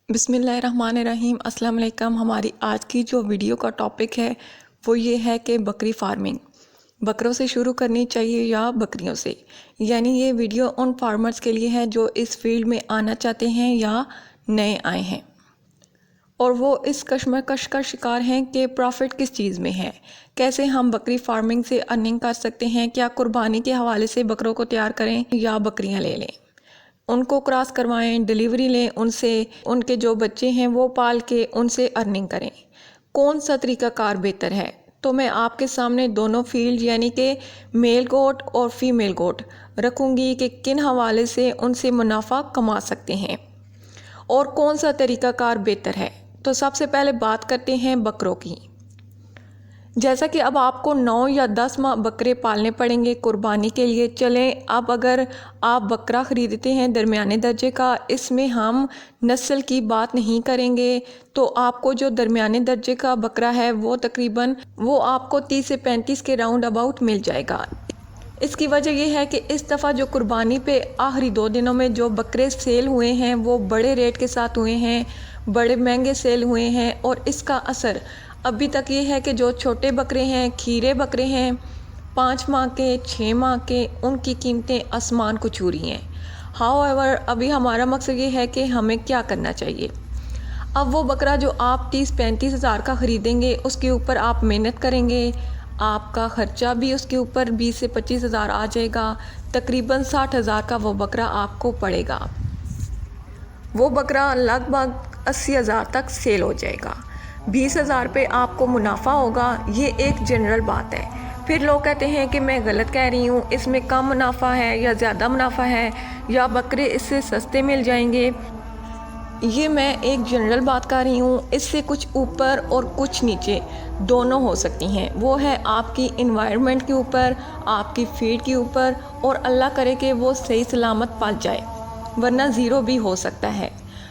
बिस्मिल्लाहिर्रहमानिर्रहीम अस्सलाम वालेकुम। हमारी आज की जो वीडियो का टॉपिक है वो ये है कि बकरी फार्मिंग बकरों से शुरू करनी चाहिए या बकरियों से। यानी ये वीडियो उन फार्मर्स के लिए है जो इस फील्ड में आना चाहते हैं या नए आए हैं और वो इस कश्मकश का शिकार हैं कि प्रॉफिट किस चीज़ में है, कैसे हम बकरी फार्मिंग से अर्निंग कर सकते हैं, क्या कुर्बानी के हवाले से बकरों को तैयार करें या बकरियां ले लें, उनको क्रॉस करवाएं, डिलीवरी लें उनसे, उनके जो बच्चे हैं वो पाल के उनसे अर्निंग करें, कौन सा तरीक़ाकार बेहतर है। तो मैं आपके सामने दोनों फील्ड यानी कि मेल गोट और फीमेल गोट रखूँगी कि किन हवाले से उनसे मुनाफा कमा सकते हैं और कौन सा तरीक़ाकार बेहतर है। तो सबसे पहले बात करते हैं बकरों की। जैसा कि अब आपको 9 या 10 माह बकरे पालने पड़ेंगे कुर्बानी के लिए। चलें अब अगर आप बकरा ख़रीदते हैं दरमियाने दर्जे का, इसमें हम नस्ल की बात नहीं करेंगे, तो आपको जो दरमियाने दर्जे का बकरा है वो तकरीबन वो आपको 30 से 35 के राउंड अबाउट मिल जाएगा। इसकी वजह यह है कि इस दफ़ा जो कुर्बानी पे आखिरी 2 दिनों में जो बकरे सेल हुए हैं वो बड़े रेट के साथ हुए हैं, बड़े महंगे सेल हुए हैं और इसका असर अभी तक ये है कि जो छोटे बकरे हैं, खीरे बकरे हैं, 5 माह के, 6 माह के, उनकी कीमतें आसमान को छू रही हैं। हाउएवर अभी हमारा मकसद ये है कि हमें क्या करना चाहिए। अब वो बकरा जो आप 30-35 हज़ार का ख़रीदेंगे उसके ऊपर आप मेहनत करेंगे, आपका ख़र्चा भी उसके ऊपर 20 से 25 हज़ार आ जाएगा, तकरीबन 60 हज़ार का वो बकरा आपको पड़ेगा। वो बकरा लगभग 80 हज़ार तक सेल हो जाएगा, 20 हज़ार पे आपको मुनाफा होगा। ये एक जनरल बात है। फिर लोग कहते हैं कि मैं गलत कह रही हूँ, इसमें कम मुनाफा है या ज़्यादा मुनाफा है या बकरे इससे सस्ते मिल जाएंगे। ये मैं एक जनरल बात कर रही हूँ, इससे कुछ ऊपर और कुछ नीचे दोनों हो सकती हैं। वो है आपकी इन्वायरमेंट के ऊपर, आपकी फीड के ऊपर, और अल्लाह करे कि वो सही सलामत पल जाए, वरना ज़ीरो भी हो सकता है।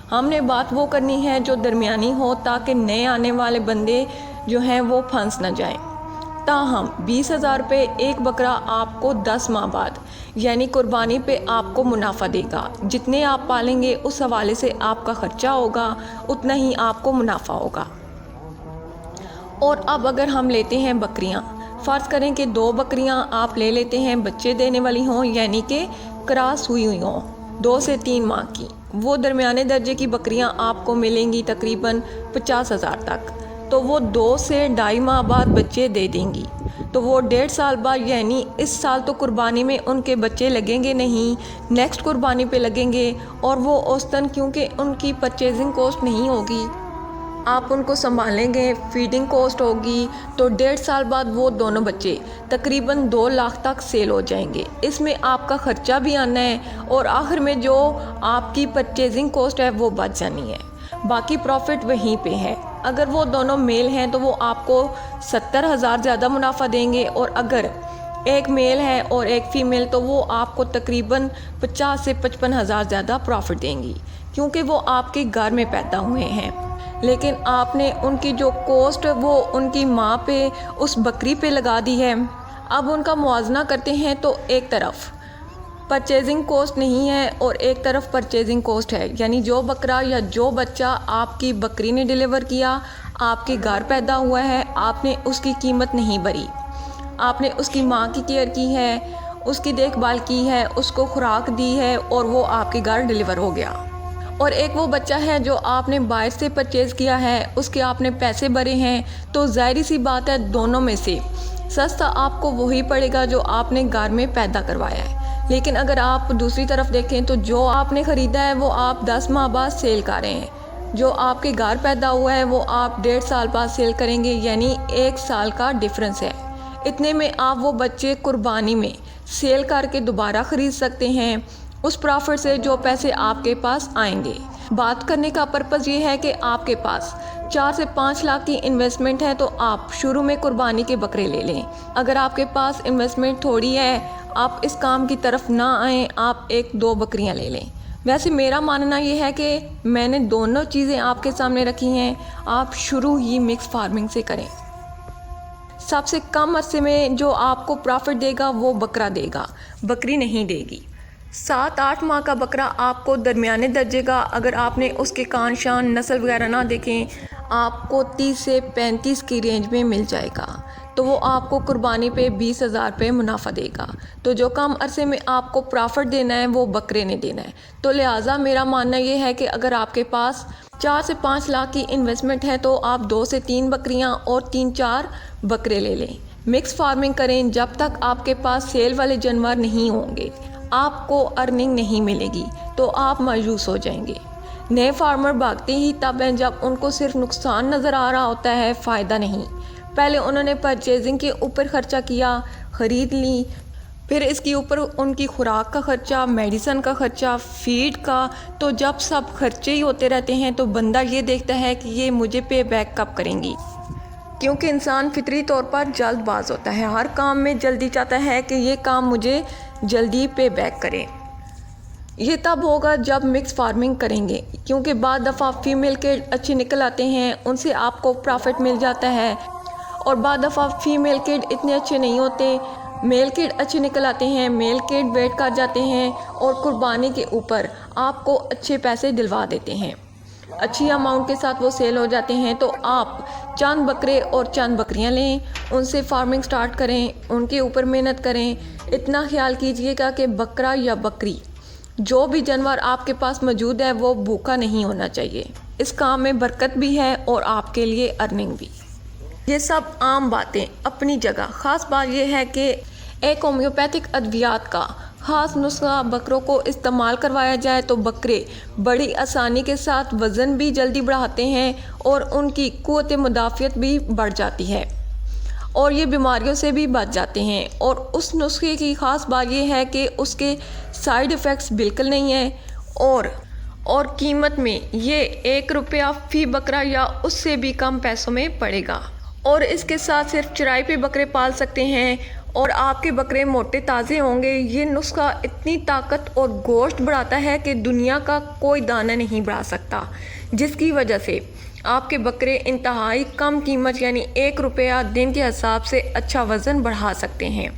हमने बात वो करनी है जो दरमियानी हो, ताकि नए आने वाले बंदे जो हैं वो फंस ना जाएं। ताहम 20 हज़ार रुपये एक बकरा आपको 10 माह बाद यानी कुर्बानी पे आपको मुनाफा देगा। जितने आप पालेंगे उस हवाले से आपका ख़र्चा होगा, उतना ही आपको मुनाफा होगा। और अब अगर हम लेते हैं बकरियां, फ़र्ज़ करें कि 2 बकरियां आप ले लेते हैं, बच्चे देने वाली हों यानी कि क्रॉस हुई हों 2 से 3 माह की, वो दरमियाने दर्जे की बकरियां आपको मिलेंगी तकरीबन 50 हज़ार तक। तो वो 2 से 2.5 माह बाद बच्चे दे देंगी, तो वो 1.5 साल बाद यानी इस साल तो कुर्बानी में उनके बच्चे लगेंगे नहीं, नेक्स्ट कुर्बानी पे लगेंगे। और वो औसतन क्योंकि उनकी परचेजिंग कॉस्ट नहीं होगी, आप उनको संभालेंगे, फीडिंग कॉस्ट होगी, तो 1.5 साल बाद वो दोनों बच्चे तकरीबन 2 लाख तक सेल हो जाएंगे। इसमें आपका ख़र्चा भी आना है और आखिर में जो आपकी परचेजिंग कॉस्ट है वो बच जानी है, बाकी प्रॉफिट वहीं पे है। अगर वो दोनों मेल हैं तो वो आपको 70 हज़ार ज़्यादा मुनाफा देंगे, और अगर एक मेल है और एक फ़ीमेल तो वो आपको तकरीबन 50 से 55 हज़ार ज़्यादा प्रॉफिट देंगी, क्योंकि वो आपके घर में पैदा हुए हैं। लेकिन आपने उनकी जो कॉस्ट वो उनकी माँ पे, उस बकरी पे लगा दी है। अब उनका मुआवजा करते हैं तो एक तरफ परचेजिंग कॉस्ट नहीं है और एक तरफ परचेजिंग कॉस्ट है, यानी जो बकरा या जो बच्चा आपकी बकरी ने डिलीवर किया, आपके घर पैदा हुआ है, आपने उसकी कीमत नहीं भरी, आपने उसकी माँ की केयर की है, उसकी देखभाल की है, उसको खुराक दी है और वो आपके घर डिलीवर हो गया। और एक वो बच्चा है जो आपने बाहर से परचेज़ किया है, उसके आपने पैसे भरे हैं, तो ज़ाहिर सी बात है दोनों में से सस्ता आपको वही पड़ेगा जो आपने घर में पैदा करवाया है। लेकिन अगर आप दूसरी तरफ देखें तो जो आपने ख़रीदा है वो आप 10 माह बाद सेल कर रहे हैं, जो आपके घर पैदा हुआ है वो आप 1.5 साल बाद सेल करेंगे, यानी 1 साल का डिफरेंस है। इतने में आप वो बच्चे कुर्बानी में सेल करके दोबारा ख़रीद सकते हैं, उस प्रॉफिट से जो पैसे आपके पास आएंगे। बात करने का पर्पज़ ये है कि आपके पास 4 से 5 लाख की इन्वेस्टमेंट है तो आप शुरू में कुर्बानी के बकरे ले लें। अगर आपके पास इन्वेस्टमेंट थोड़ी है, आप इस काम की तरफ ना आएँ, आप 1-2 बकरियां ले लें। वैसे मेरा मानना ये है कि मैंने दोनों चीज़ें आपके सामने रखी हैं, आप शुरू ही मिक्स फार्मिंग से करें। सबसे कम अरसे में जो आपको प्रॉफिट देगा वो बकरा देगा, बकरी नहीं देगी। 7-8 माह का बकरा आपको दरमियाने दर्जे का, अगर आपने उसके कान शान नस्ल वगैरह ना देखें, आपको 30 से 35 की रेंज में मिल जाएगा। तो वो आपको कुर्बानी पे 20,000 रुपये मुनाफा देगा। तो जो कम अरसे में आपको प्रॉफिट देना है वो बकरे ने देना है। तो लिहाजा मेरा मानना ये है कि अगर आपके पास 4 से 5 लाख की इन्वेस्टमेंट है तो आप 2 से 3 बकरियां और 3-4 बकरे ले लें। मिक्स फार्मिंग करें। जब तक आपके पास सेल वाले जानवर नहीं होंगे आपको अर्निंग नहीं मिलेगी, तो आप मायूस हो जाएंगे। नए फार्मर भागते ही तब हैं जब उनको सिर्फ नुकसान नज़र आ रहा होता है, फ़ायदा नहीं। पहले उन्होंने परचेजिंग के ऊपर ख़र्चा किया, ख़रीद ली, फिर इसके ऊपर उनकी खुराक का ख़र्चा, मेडिसन का ख़र्चा, फीड का। तो जब सब खर्चे ही होते रहते हैं तो बंदा ये देखता है कि ये मुझे पे बैक कब करेंगी, क्योंकि इंसान फितरी तौर पर जल्दबाज होता है। हर काम में जल्दी चाहता है कि ये काम मुझे जल्दी पे बैक करें। ये तब होगा जब मिक्स फार्मिंग करेंगे, क्योंकि बाद दफ़ा फीमेल के अच्छे निकल आते हैं, उनसे आपको प्रॉफिट मिल जाता है। और बाद दफ़ा फीमेल किड इतने अच्छे नहीं होते, मेल किड अच्छे निकल आते हैं, मेल किड वेट कर जाते हैं और कुर्बानी के ऊपर आपको अच्छे पैसे दिलवा देते हैं, अच्छी अमाउंट के साथ वो सेल हो जाते हैं। तो आप चंद बकरे और चंद बकरियां लें, उनसे फार्मिंग स्टार्ट करें, उनके ऊपर मेहनत करें। इतना ख्याल कीजिएगा कि बकरा या बकरी जो भी जानवर आपके पास मौजूद है वो भूखा नहीं होना चाहिए। इस काम में बरकत भी है और आपके लिए अर्निंग भी। ये सब आम बातें अपनी जगह। ख़ास बात यह है कि एक होम्योपैथिक अद्वियात का ख़ास नुस्खा बकरों को इस्तेमाल करवाया जाए तो बकरे बड़ी आसानी के साथ वज़न भी जल्दी बढ़ाते हैं और उनकी क़ुव्वत मुदाफ़ियत भी बढ़ जाती है और ये बीमारियों से भी बच जाते हैं। और उस नुस्खे की ख़ास बात यह है कि उसके साइड इफ़ेक्ट्स बिल्कुल नहीं है और कीमत में ये 1 रुपया फ़ी बकरा या उससे भी कम पैसों में पड़ेगा। और इसके साथ सिर्फ चराई पे बकरे पाल सकते हैं और आपके बकरे मोटे ताज़े होंगे। ये नुस्खा इतनी ताकत और गोश्त बढ़ाता है कि दुनिया का कोई दाना नहीं बढ़ा सकता, जिसकी वजह से आपके बकरे इंतहाई कम कीमत यानी 1 रुपया दिन के हिसाब से अच्छा वज़न बढ़ा सकते हैं।